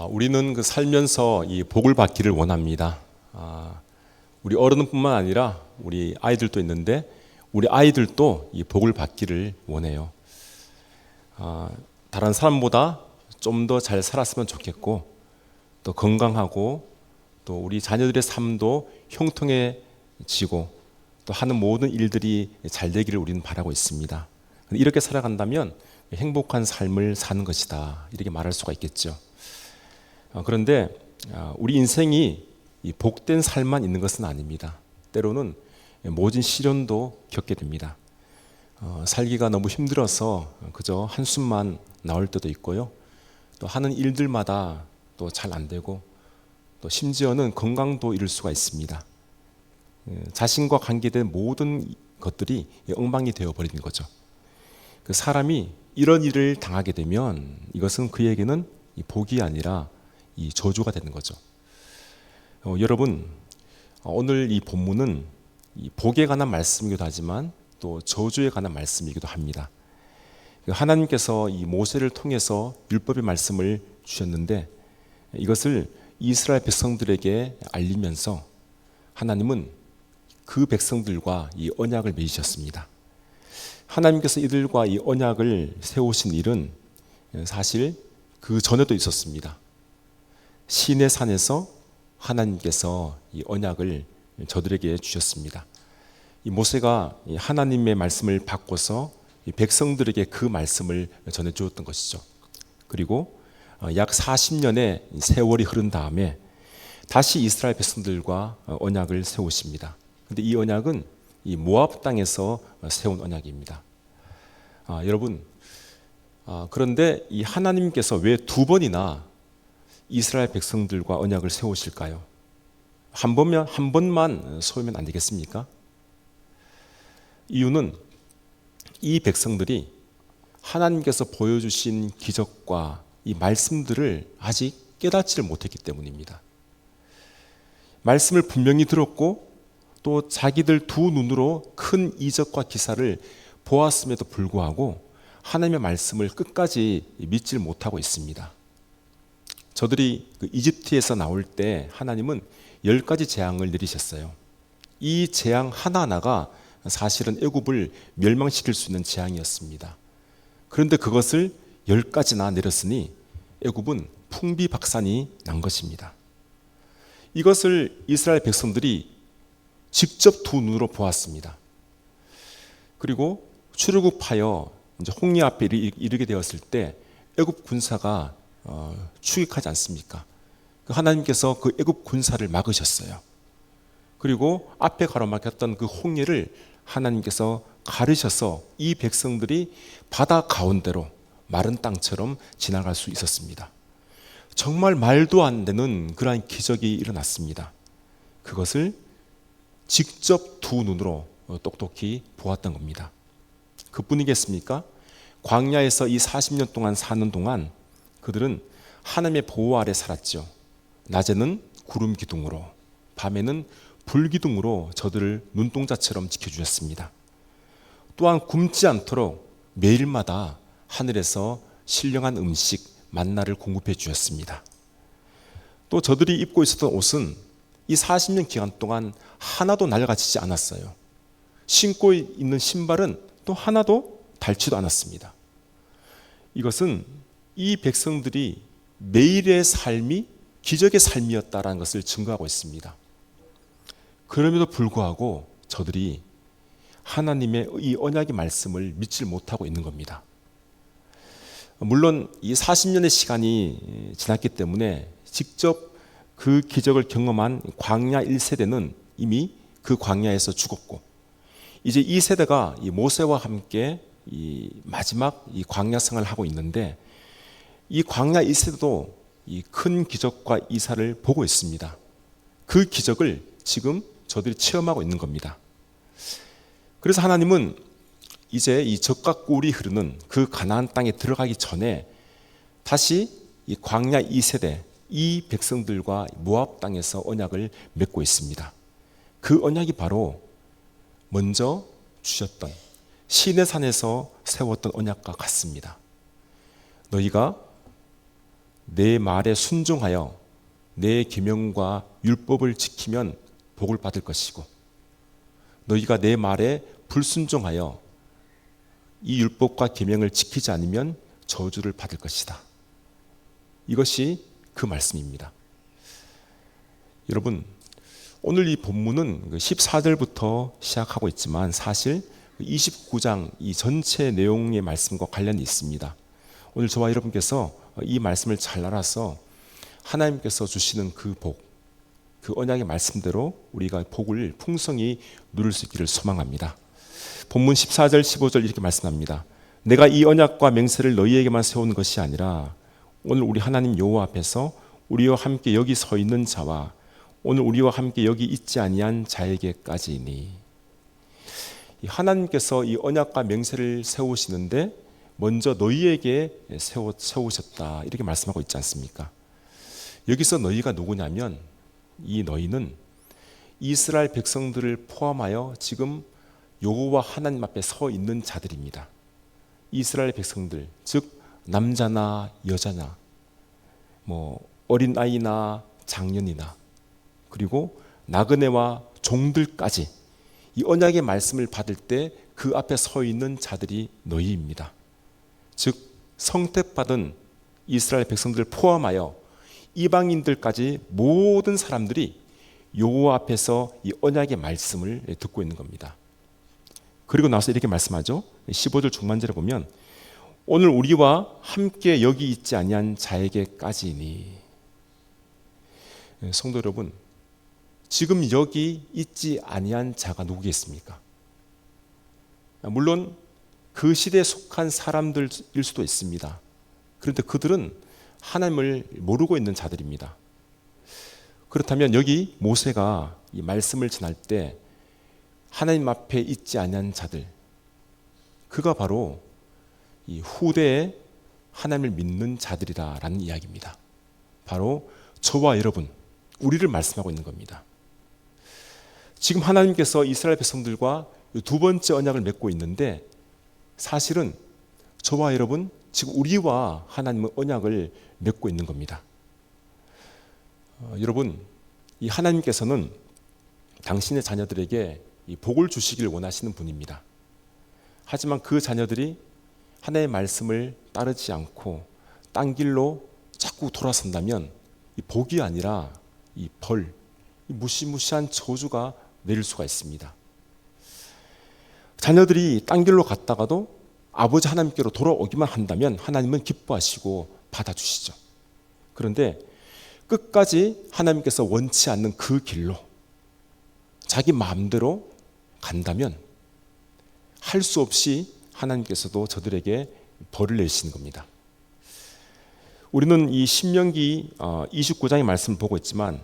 우리는 살면서 이 복을 받기를 원합니다. 우리 어른뿐만 아니라 우리 아이들도 있는데 우리 아이들도 이 복을 받기를 원해요. 다른 사람보다 좀 더 잘 살았으면 좋겠고, 또 건강하고, 또 우리 자녀들의 삶도 형통해지고, 또 하는 모든 일들이 잘 되기를 우리는 바라고 있습니다. 이렇게 살아간다면 행복한 삶을 사는 것이다, 이렇게 말할 수가 있겠죠. 그런데 우리 인생이 이 복된 삶만 있는 것은 아닙니다. 때로는 모진 시련도 겪게 됩니다. 살기가 너무 힘들어서 그저 한숨만 나올 때도 있고요. 또 하는 일들마다 또 잘 안 되고, 또 심지어는 건강도 잃을 수가 있습니다. 자신과 관계된 모든 것들이 엉망이 되어버리는 거죠. 그 사람이 이런 일을 당하게 되면 이것은 그에게는 복이 아니라 이 저주가 되는 거죠. 여러분, 오늘 이 본문은 이 복에 관한 말씀이기도 하지만 또 저주에 관한 말씀이기도 합니다. 하나님께서 이 모세를 통해서 율법의 말씀을 주셨는데, 이것을 이스라엘 백성들에게 알리면서 하나님은 그 백성들과 이 언약을 맺으셨습니다. 하나님께서 이들과 이 언약을 세우신 일은 사실 그 전에도 있었습니다. 시내 산에서 하나님께서 이 언약을 저들에게 주셨습니다. 이 모세가 하나님의 말씀을 받고서 이 백성들에게 그 말씀을 전해 주었던 것이죠. 그리고 약 40년의 세월이 흐른 다음에 다시 이스라엘 백성들과 언약을 세우십니다. 그런데 이 언약은 이 모압 땅에서 세운 언약입니다. 여러분, 그런데 이 하나님께서 왜 두 번이나 이스라엘 백성들과 언약을 세우실까요? 한 번만 세우면 안 되겠습니까? 이유는 이 백성들이 하나님께서 보여주신 기적과 이 말씀들을 아직 깨닫지를 못했기 때문입니다. 말씀을 분명히 들었고 또 자기들 두 눈으로 큰 이적과 기사를 보았음에도 불구하고 하나님의 말씀을 끝까지 믿질 못하고 있습니다. 저들이 이집트에서 나올 때 하나님은 10가지 재앙을 내리셨어요. 이 재앙 하나하나가 사실은 애굽을 멸망시킬 수 있는 재앙이었습니다. 그런데 그것을 10가지나 내렸으니 애굽은 풍비박산이 난 것입니다. 이것을 이스라엘 백성들이 직접 두 눈으로 보았습니다. 그리고 출애굽하여 이제 홍해 앞에 이르게 되었을 때 애굽 군사가 추격하지 않습니까? 하나님께서 그 애굽 군사를 막으셨어요. 그리고 앞에 가로막혔던 그 홍해를 하나님께서 가르셔서 이 백성들이 바다 가운데로 마른 땅처럼 지나갈 수 있었습니다. 정말 말도 안 되는 그러한 기적이 일어났습니다. 그것을 직접 두 눈으로 똑똑히 보았던 겁니다. 그뿐이겠습니까? 광야에서 이 40년 동안 사는 동안 그들은 하나님의 보호 아래 살았죠. 낮에는 구름 기둥으로, 밤에는 불 기둥으로 저들을 눈동자처럼 지켜주셨습니다. 또한 굶지 않도록 매일마다 하늘에서 신령한 음식, 만나를 공급해 주셨습니다. 또 저들이 입고 있었던 옷은 이 40년 기간 동안 하나도 낡아지지 않았어요. 신고 있는 신발은 또 하나도 닳지도 않았습니다. 이것은 이 백성들이 매일의 삶이 기적의 삶이었다는 것을 증거하고 있습니다. 그럼에도 불구하고 저들이 하나님의 이 언약의 말씀을 믿지 못하고 있는 겁니다. 물론 이 40년의 시간이 지났기 때문에 직접 그 기적을 경험한 광야 1세대는 이미 그 광야에서 죽었고, 이제 이 세대가 이 모세와 함께 이 마지막 이 광야 생활을 하고 있는데, 이 광야 1세대도 이 큰 기적과 이사를 보고 있습니다. 그 기적을 지금 저들이 체험하고 있는 겁니다. 그래서 하나님은 이제 이 젖과 꿀이 흐르는 그 가나안 땅에 들어가기 전에 다시 이 광야 2세대 이 백성들과 모압 땅에서 언약을 맺고 있습니다. 그 언약이 바로 먼저 주셨던 시내산에서 세웠던 언약과 같습니다. 너희가 내 말에 순종하여 내 계명과 율법을 지키면 복을 받을 것이고, 너희가 내 말에 불순종하여 이 율법과 계명을 지키지 않으면 저주를 받을 것이다. 이것이 그 말씀입니다. 여러분, 오늘 이 본문은 14절부터 시작하고 있지만 사실 29장 이 전체 내용의 말씀과 관련이 있습니다. 오늘 저와 여러분께서 이 말씀을 잘 알아서 하나님께서 주시는 그 복, 그 언약의 말씀대로 우리가 복을 풍성히 누릴 수 있기를 소망합니다. 본문 14절 15절 이렇게 말씀합니다. 내가 이 언약과 맹세를 너희에게만 세운 것이 아니라 오늘 우리 하나님 여호와 앞에서 우리와 함께 여기 서 있는 자와 오늘 우리와 함께 여기 있지 아니한 자에게까지니. 하나님께서 이 언약과 맹세를 세우시는데 먼저 너희에게 세우셨다, 이렇게 말씀하고 있지 않습니까? 여기서 너희가 누구냐면 이 너희는 이스라엘 백성들을 포함하여 지금 여호와 하나님 앞에 서 있는 자들입니다. 이스라엘 백성들, 즉 남자나 여자나 어린 아이나 장년이나 그리고 나그네와 종들까지 이 언약의 말씀을 받을 때 그 앞에 서 있는 자들이 너희입니다. 즉 성택받은 이스라엘 백성들을 포함하여 이방인들까지 모든 사람들이 여호와 앞에서 이 언약의 말씀을 듣고 있는 겁니다. 그리고 나서 이렇게 말씀하죠. 15절 중반절에 보면 오늘 우리와 함께 여기 있지 아니한 자에게까지니. 성도 여러분, 지금 여기 있지 아니한 자가 누구겠습니까? 물론 그 시대에 속한 사람들일 수도 있습니다. 그런데 그들은 하나님을 모르고 있는 자들입니다. 그렇다면 여기 모세가 이 말씀을 전할 때 하나님 앞에 있지 아니한 자들, 그가 바로 이 후대에 하나님을 믿는 자들이다라는 이야기입니다. 바로 저와 여러분, 우리를 말씀하고 있는 겁니다. 지금 하나님께서 이스라엘 백성들과 두 번째 언약을 맺고 있는데 사실은 저와 여러분, 지금 우리와 하나님의 언약을 맺고 있는 겁니다. 여러분, 이 하나님께서는 당신의 자녀들에게 이 복을 주시길 원하시는 분입니다. 하지만 그 자녀들이 하나님의 말씀을 따르지 않고 딴 길로 자꾸 돌아선다면 이 복이 아니라 이 벌, 이 무시무시한 저주가 내릴 수가 있습니다. 자녀들이 딴 길로 갔다가도 아버지 하나님께로 돌아오기만 한다면 하나님은 기뻐하시고 받아주시죠. 그런데 끝까지 하나님께서 원치 않는 그 길로 자기 마음대로 간다면 할 수 없이 하나님께서도 저들에게 벌을 내시는 겁니다. 우리는 이 신명기 29장의 말씀을 보고 있지만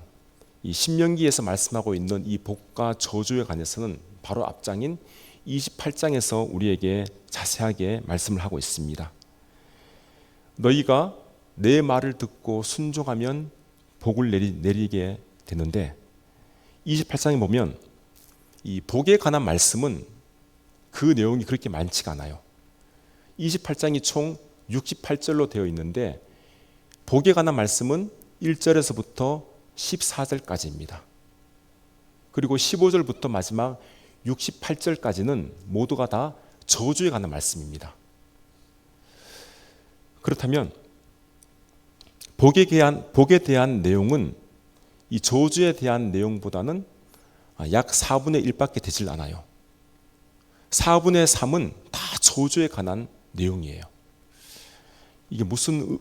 이 신명기에서 말씀하고 있는 이 복과 저주에 관해서는 바로 앞장인 28장에서 우리에게 자세하게 말씀을 하고 있습니다. 너희가 내 말을 듣고 순종하면 복을 내리게 되는데 28장에 보면 이 복에 관한 말씀은 그 내용이 그렇게 많지가 않아요. 28장이 총 68절로 되어 있는데 복에 관한 말씀은 1절에서부터 14절까지입니다. 그리고 15절부터 마지막 68절까지는 모두가 다 저주에 관한 말씀입니다. 그렇다면 복에 대한 내용은 이 저주에 대한 내용보다는 약 4분의 1밖에 되질 않아요. 4분의 3은 다 저주에 관한 내용이에요. 이게 무슨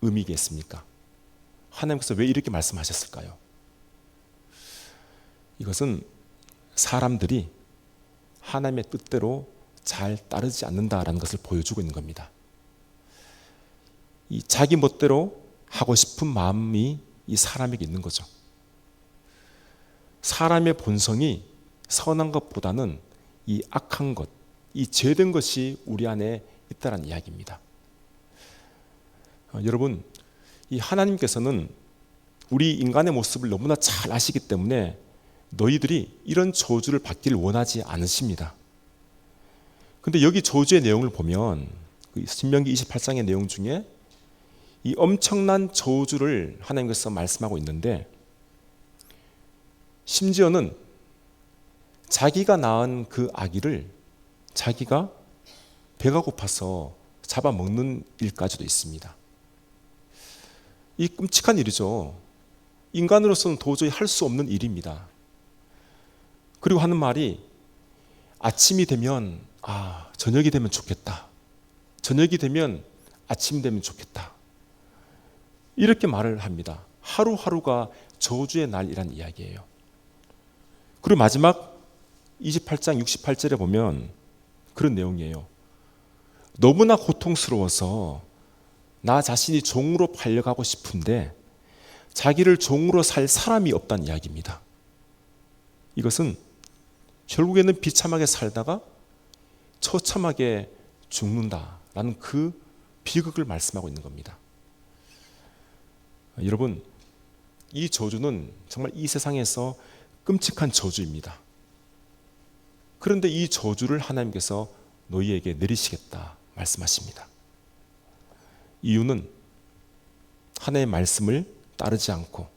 의미겠습니까? 하나님께서 왜 이렇게 말씀하셨을까요? 이것은 사람들이 하나님의 뜻대로 잘 따르지 않는다라는 것을 보여주고 있는 겁니다. 이 자기 멋대로 하고 싶은 마음이 이 사람에게 있는 거죠. 사람의 본성이 선한 것보다는 이 악한 것, 이 죄된 것이 우리 안에 있다는 이야기입니다. 여러분, 이 하나님께서는 우리 인간의 모습을 너무나 잘 아시기 때문에 너희들이 이런 저주를 받기를 원하지 않으십니다. 그런데 여기 저주의 내용을 보면 신명기 28장의 내용 중에 이 엄청난 저주를 하나님께서 말씀하고 있는데, 심지어는 자기가 낳은 그 아기를 자기가 배가 고파서 잡아먹는 일까지도 있습니다. 이 끔찍한 일이죠. 인간으로서는 도저히 할 수 없는 일입니다. 그리고 하는 말이, 아침이 되면 저녁이 되면 좋겠다. 저녁이 되면 아침이 되면 좋겠다. 이렇게 말을 합니다. 하루하루가 저주의 날이란 이야기예요. 그리고 마지막 28장 68절에 보면 그런 내용이에요. 너무나 고통스러워서 나 자신이 종으로 팔려가고 싶은데 자기를 종으로 살 사람이 없다는 이야기입니다. 이것은 결국에는 비참하게 살다가 처참하게 죽는다라는 그 비극을 말씀하고 있는 겁니다. 여러분, 이 저주는 정말 이 세상에서 끔찍한 저주입니다. 그런데 이 저주를 하나님께서 너희에게 내리시겠다 말씀하십니다. 이유는 하나님의 말씀을 따르지 않고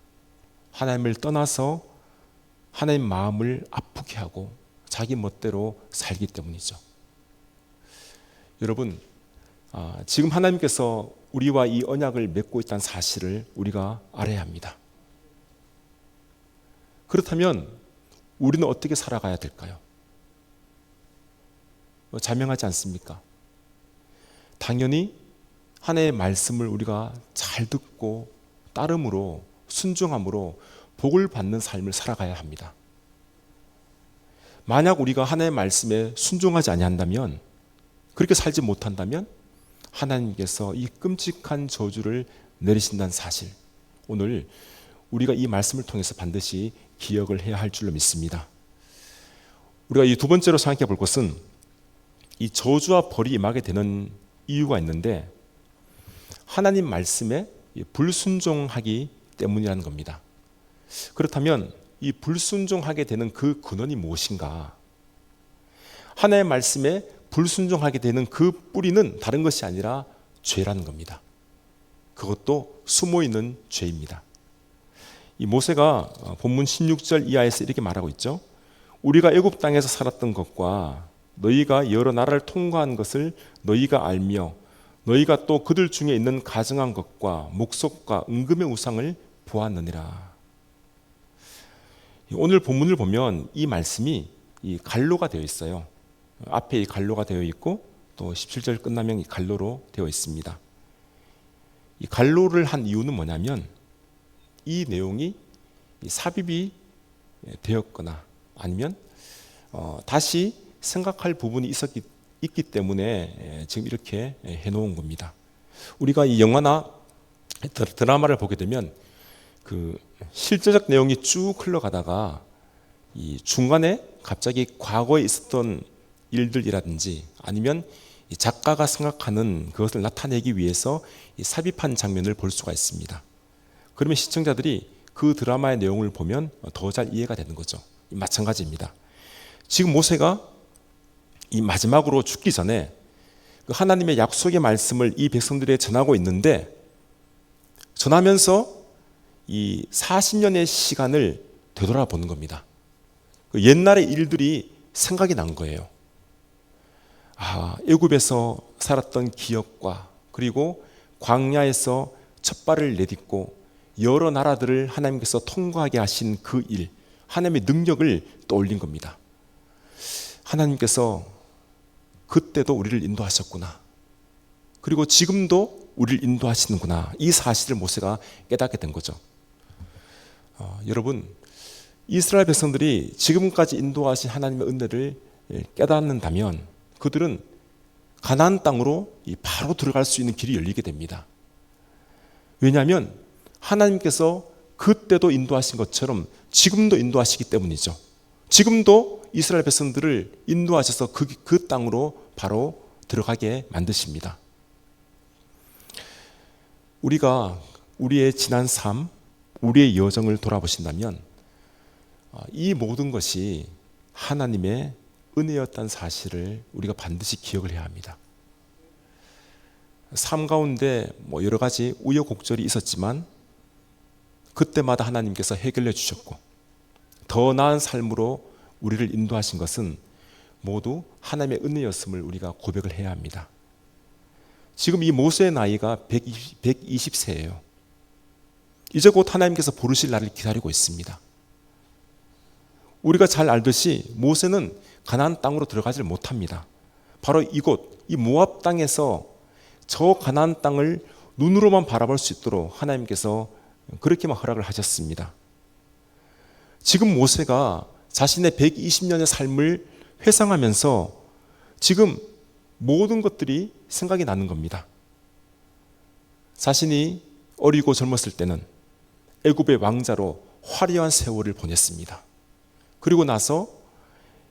하나님을 떠나서 하나님 마음을 아프게 하고 자기 멋대로 살기 때문이죠. 여러분, 지금 하나님께서 우리와 이 언약을 맺고 있다는 사실을 우리가 알아야 합니다. 그렇다면 우리는 어떻게 살아가야 될까요? 자명하지 않습니까? 당연히 하나님의 말씀을 우리가 잘 듣고 따름으로, 순종함으로 복을 받는 삶을 살아가야 합니다. 만약 우리가 하나님의 말씀에 순종하지 아니한다면, 그렇게 살지 못한다면 하나님께서 이 끔찍한 저주를 내리신다는 사실, 오늘 우리가 이 말씀을 통해서 반드시 기억을 해야 할 줄로 믿습니다. 우리가 이 두 번째로 생각해 볼 것은 이 저주와 벌이 임하게 되는 이유가 있는데, 하나님 말씀에 불순종하기 때문이라는 겁니다. 그렇다면 이 불순종하게 되는 그 근원이 무엇인가? 하나님의 말씀에 불순종하게 되는 그 뿌리는 다른 것이 아니라 죄라는 겁니다. 그것도 숨어있는 죄입니다. 이 모세가 본문 16절 이하에서 이렇게 말하고 있죠. 우리가 애굽 땅에서 살았던 것과 너희가 여러 나라를 통과한 것을 너희가 알며 너희가 또 그들 중에 있는 가증한 것과 목석과 은금의 우상을 보았느니라. 오늘 본문을 보면 이 말씀이 이 갈로가 되어 있어요. 앞에 이 갈로가 되어 있고 또 17절 끝나면 이 갈로로 되어 있습니다. 이 갈로를 한 이유는 뭐냐면 이 내용이 삽입이 되었거나 아니면 다시 생각할 부분이 있기 때문에 지금 이렇게 해놓은 겁니다. 우리가 이 영화나 드라마를 보게 되면 그 실제적 내용이 쭉 흘러가다가 이 중간에 갑자기 과거에 있었던 일들이라든지 아니면 이 작가가 생각하는 그것을 나타내기 위해서 이 삽입한 장면을 볼 수가 있습니다. 그러면 시청자들이 그 드라마의 내용을 보면 더 잘 이해가 되는 거죠. 마찬가지입니다. 지금 모세가 이 마지막으로 죽기 전에 그 하나님의 약속의 말씀을 이 백성들에게 전하고 있는데, 전하면서 이 40년의 시간을 되돌아보는 겁니다. 그 옛날의 일들이 생각이 난 거예요. 애굽에서 살았던 기억과 그리고 광야에서 첫 발을 내딛고 여러 나라들을 하나님께서 통과하게 하신 그 일, 하나님의 능력을 떠올린 겁니다. 하나님께서 그때도 우리를 인도하셨구나. 그리고 지금도 우리를 인도하시는구나. 이 사실을 모세가 깨닫게 된 거죠. 여러분, 이스라엘 백성들이 지금까지 인도하신 하나님의 은혜를 깨닫는다면 그들은 가나안 땅으로 바로 들어갈 수 있는 길이 열리게 됩니다. 왜냐하면 하나님께서 그때도 인도하신 것처럼 지금도 인도하시기 때문이죠. 지금도 이스라엘 백성들을 인도하셔서 그 땅으로 바로 들어가게 만드십니다. 우리가 우리의 지난 삶, 우리의 여정을 돌아보신다면 이 모든 것이 하나님의 은혜였다는 사실을 우리가 반드시 기억을 해야 합니다. 삶 가운데 여러 가지 우여곡절이 있었지만 그때마다 하나님께서 해결해 주셨고 더 나은 삶으로 우리를 인도하신 것은 모두 하나님의 은혜였음을 우리가 고백을 해야 합니다. 지금 이 모세의 나이가 120세예요. 이제 곧 하나님께서 부르실 날을 기다리고 있습니다. 우리가 잘 알듯이 모세는 가나안 땅으로 들어가질 못합니다. 바로 이곳, 이 모압 땅에서 저 가나안 땅을 눈으로만 바라볼 수 있도록 하나님께서 그렇게만 허락을 하셨습니다. 지금 모세가 자신의 120년의 삶을 회상하면서 지금 모든 것들이 생각이 나는 겁니다. 자신이 어리고 젊었을 때는 애굽의 왕자로 화려한 세월을 보냈습니다. 그리고 나서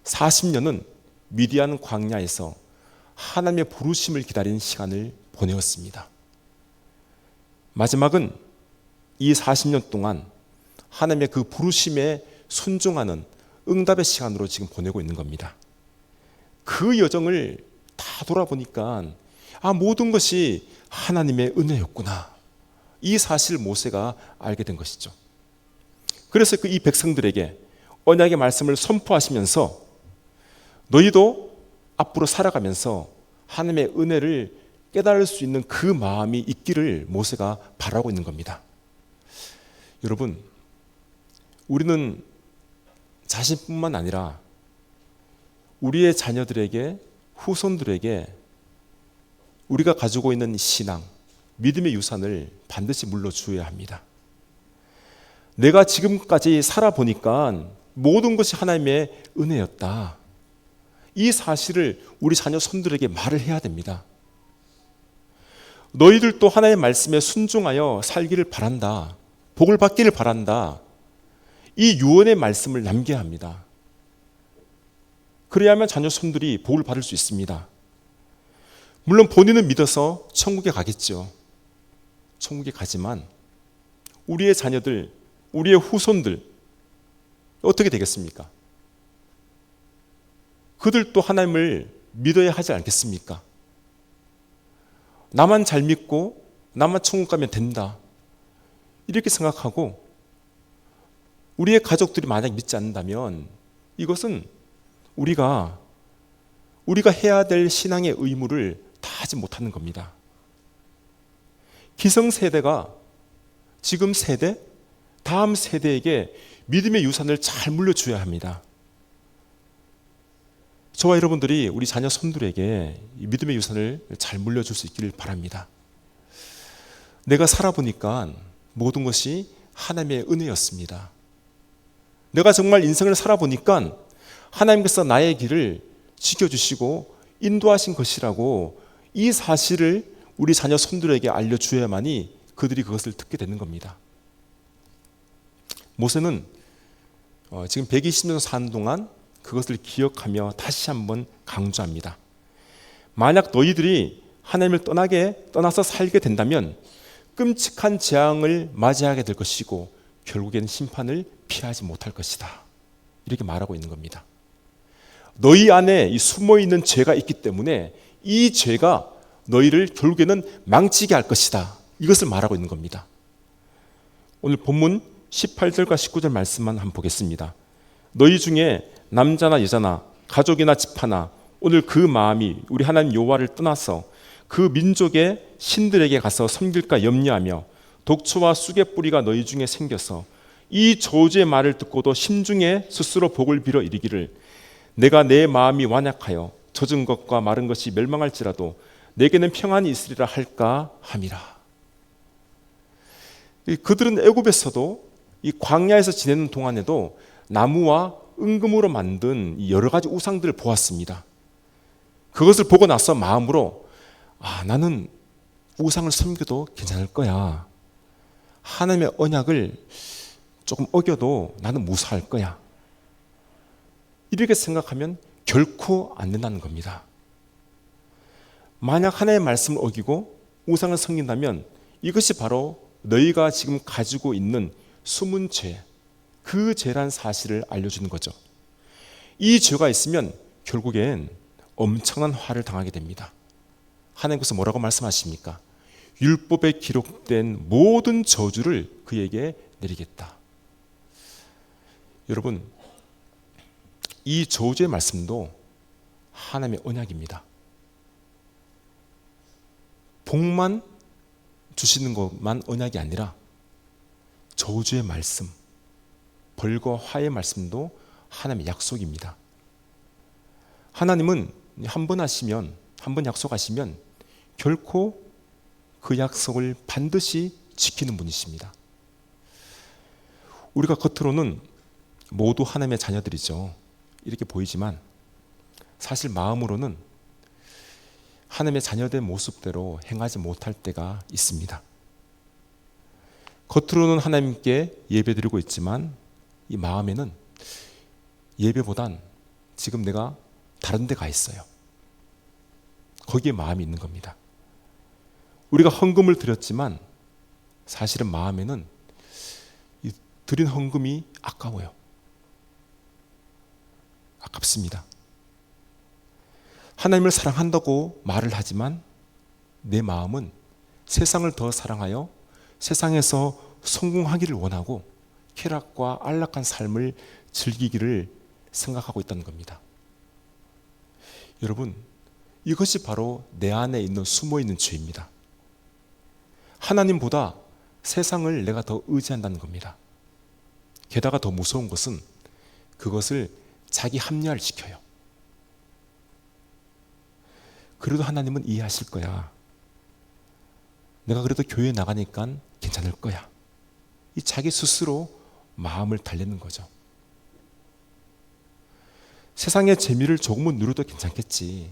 40년은 미디안 광야에서 하나님의 부르심을 기다리는 시간을 보내었습니다. 마지막은 이 40년 동안 하나님의 그 부르심에 순종하는 응답의 시간으로 지금 보내고 있는 겁니다. 그 여정을 다 돌아보니까 모든 것이 하나님의 은혜였구나. 이 사실을 모세가 알게 된 것이죠. 그래서 이 백성들에게 언약의 말씀을 선포하시면서 너희도 앞으로 살아가면서 하나님의 은혜를 깨달을 수 있는 그 마음이 있기를 모세가 바라고 있는 겁니다. 여러분, 우리는 자신뿐만 아니라 우리의 자녀들에게, 후손들에게 우리가 가지고 있는 신앙, 믿음의 유산을 반드시 물려주어야 합니다. 내가 지금까지 살아보니까 모든 것이 하나님의 은혜였다. 이 사실을 우리 자녀 손들에게 말을 해야 됩니다. 너희들도 하나님의 말씀에 순종하여 살기를 바란다. 복을 받기를 바란다. 이 유언의 말씀을 남겨야 합니다. 그래야만 자녀 손들이 복을 받을 수 있습니다. 물론 본인은 믿어서 천국에 가겠죠. 천국에 가지만 우리의 자녀들, 우리의 후손들 어떻게 되겠습니까? 그들도 하나님을 믿어야 하지 않겠습니까? 나만 잘 믿고 나만 천국 가면 된다. 이렇게 생각하고 우리의 가족들이 만약 믿지 않는다면 이것은 우리가 해야 될 신앙의 의무를 다 하지 못하는 겁니다. 기성세대가 지금 세대, 다음 세대에게 믿음의 유산을 잘 물려줘야 합니다. 저와 여러분들이 우리 자녀 손들에게 믿음의 유산을 잘 물려줄 수 있기를 바랍니다. 내가 살아보니까 모든 것이 하나님의 은혜였습니다. 내가 정말 인생을 살아보니까 하나님께서 나의 길을 지켜주시고 인도하신 것이라고 이 사실을 우리 자녀 손들에게 알려주어야만이 그들이 그것을 듣게 되는 겁니다. 모세는 지금 120년 사는 동안 그것을 기억하며 다시 한번 강조합니다. 만약 너희들이 하나님을 떠나서 살게 된다면 끔찍한 재앙을 맞이하게 될 것이고 결국에는 심판을 피하지 못할 것이다. 이렇게 말하고 있는 겁니다. 너희 안에 이 숨어있는 죄가 있기 때문에 이 죄가 너희를 결국에는 망치게 할 것이다. 이것을 말하고 있는 겁니다. 오늘 본문 18절과 19절 말씀만 한번 보겠습니다. 너희 중에 남자나 여자나 가족이나 집하나 오늘 그 마음이 우리 하나님 여호와를 떠나서 그 민족의 신들에게 가서 섬길까 염려하며 독초와 쑥의 뿌리가 너희 중에 생겨서 이 저주의 말을 듣고도 심중에 스스로 복을 빌어 이르기를 내가 내 마음이 완약하여 젖은 것과 마른 것이 멸망할지라도 내게는 평안이 있으리라 할까 함이라. 그들은 애굽에서도 이 광야에서 지내는 동안에도 나무와 은금으로 만든 여러 가지 우상들을 보았습니다. 그것을 보고 나서 마음으로 나는 우상을 섬겨도 괜찮을 거야. 하나님의 언약을 조금 어겨도 나는 무사할 거야. 이렇게 생각하면 결코 안 된다는 겁니다. 만약 하나님의 말씀을 어기고 우상을 섬긴다면 이것이 바로 너희가 지금 가지고 있는 숨은 죄, 그 죄란 사실을 알려주는 거죠. 이 죄가 있으면 결국엔 엄청난 화를 당하게 됩니다. 하나님께서 뭐라고 말씀하십니까? 율법에 기록된 모든 저주를 그에게 내리겠다. 여러분, 이 저주의 말씀도 하나님의 언약입니다. 복만 주시는 것만 언약이 아니라 저주의 말씀, 벌과 화의 말씀도 하나님의 약속입니다. 하나님은 한 번 하시면, 한 번 약속하시면 결코 그 약속을 반드시 지키는 분이십니다. 우리가 겉으로는 모두 하나님의 자녀들이죠. 이렇게 보이지만 사실 마음으로는 하나님의 자녀된 모습대로 행하지 못할 때가 있습니다. 겉으로는 하나님께 예배드리고 있지만 이 마음에는 예배보단 지금 내가 다른 데 가 있어요. 거기에 마음이 있는 겁니다. 우리가 헌금을 드렸지만 사실은 마음에는 이 드린 헌금이 아까워요. 아깝습니다. 하나님을 사랑한다고 말을 하지만 내 마음은 세상을 더 사랑하여 세상에서 성공하기를 원하고 쾌락과 안락한 삶을 즐기기를 생각하고 있다는 겁니다. 여러분, 이것이 바로 내 안에 있는 숨어있는 죄입니다. 하나님보다 세상을 내가 더 의지한다는 겁니다. 게다가 더 무서운 것은 그것을 자기 합리화를 시켜요. 그래도 하나님은 이해하실 거야. 내가 그래도 교회에 나가니까 괜찮을 거야. 이 자기 스스로 마음을 달래는 거죠. 세상의 재미를 조금은 누려도 괜찮겠지.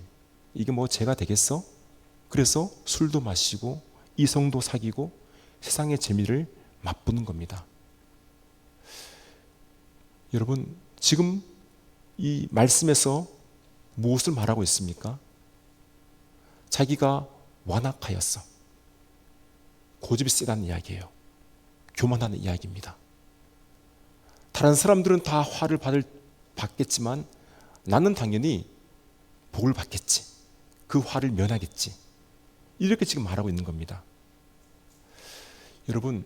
이게 뭐 죄가 되겠어? 그래서 술도 마시고 이성도 사귀고 세상의 재미를 맛보는 겁니다. 여러분, 지금 이 말씀에서 무엇을 말하고 있습니까? 자기가 완악하였어. 고집이 세다는 이야기예요. 교만하는 이야기입니다. 다른 사람들은 다 화를 받겠지만 나는 당연히 복을 받겠지. 그 화를 면하겠지. 이렇게 지금 말하고 있는 겁니다. 여러분,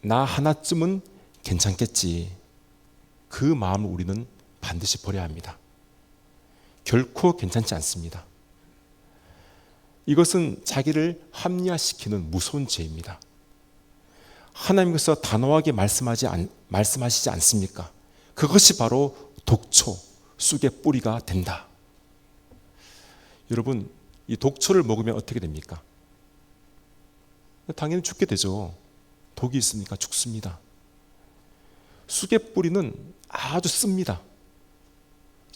나 하나쯤은 괜찮겠지. 그 마음을 우리는 반드시 버려야 합니다. 결코 괜찮지 않습니다. 이것은 자기를 합리화시키는 무서운 죄입니다. 하나님께서 단호하게 말씀하시지 않습니까? 그것이 바로 독초, 쑥의 뿌리가 된다. 여러분, 이 독초를 먹으면 어떻게 됩니까? 당연히 죽게 되죠. 독이 있으니까 죽습니다. 쑥의 뿌리는 아주 씁니다.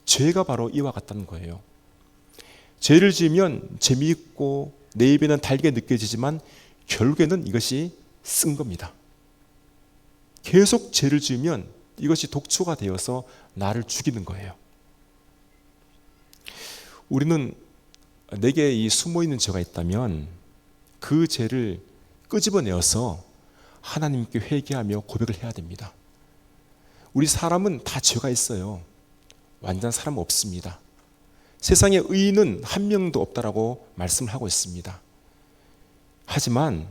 죄가 바로 이와 같다는 거예요. 죄를 지으면 재미있고 내 입에는 달게 느껴지지만 결국에는 이것이 쓴 겁니다. 계속 죄를 지으면 이것이 독초가 되어서 나를 죽이는 거예요. 우리는 내게 이 숨어있는 죄가 있다면 그 죄를 끄집어내어서 하나님께 회개하며 고백을 해야 됩니다. 우리 사람은 다 죄가 있어요. 완전한 사람은 없습니다. 세상에 의인은 한 명도 없다라고 말씀을 하고 있습니다. 하지만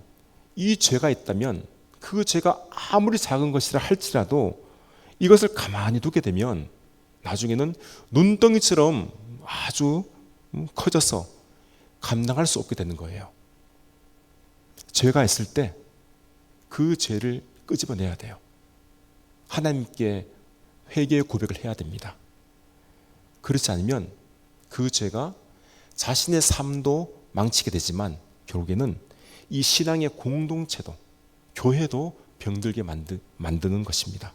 이 죄가 있다면 그 죄가 아무리 작은 것이라 할지라도 이것을 가만히 두게 되면 나중에는 눈덩이처럼 아주 커져서 감당할 수 없게 되는 거예요. 죄가 있을 때 그 죄를 끄집어내야 돼요. 하나님께 회개의 고백을 해야 됩니다. 그렇지 않으면 그 죄가 자신의 삶도 망치게 되지만 결국에는 이 신앙의 공동체도 교회도 병들게 만드는 것입니다.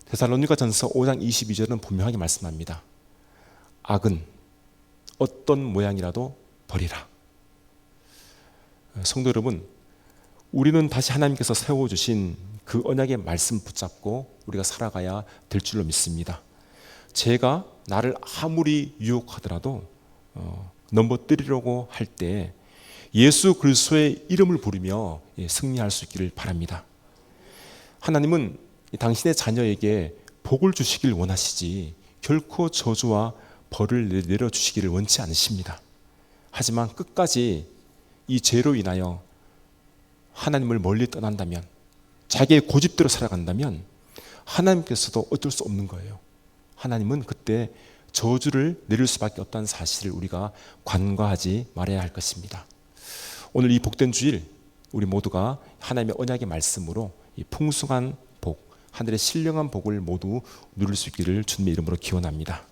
데살로니가전서 5장 22절은 분명하게 말씀합니다. 악은 어떤 모양이라도 버리라. 성도 여러분, 우리는 다시 하나님께서 세워주신 그 언약의 말씀 붙잡고 우리가 살아가야 될 줄로 믿습니다. 죄가 나를 아무리 유혹하더라도 넘어뜨리려고 할 때 예수 그리스도의 이름을 부르며 승리할 수 있기를 바랍니다. 하나님은 당신의 자녀에게 복을 주시길 원하시지 결코 저주와 벌을 내려주시기를 원치 않으십니다. 하지만 끝까지 이 죄로 인하여 하나님을 멀리 떠난다면, 자기의 고집대로 살아간다면 하나님께서도 어쩔 수 없는 거예요. 하나님은 그때 저주를 내릴 수밖에 없다는 사실을 우리가 간과하지 말아야 할 것입니다. 오늘 이 복된 주일 우리 모두가 하나님의 언약의 말씀으로 이 풍성한 복, 하늘의 신령한 복을 모두 누릴 수 있기를 주님의 이름으로 기원합니다.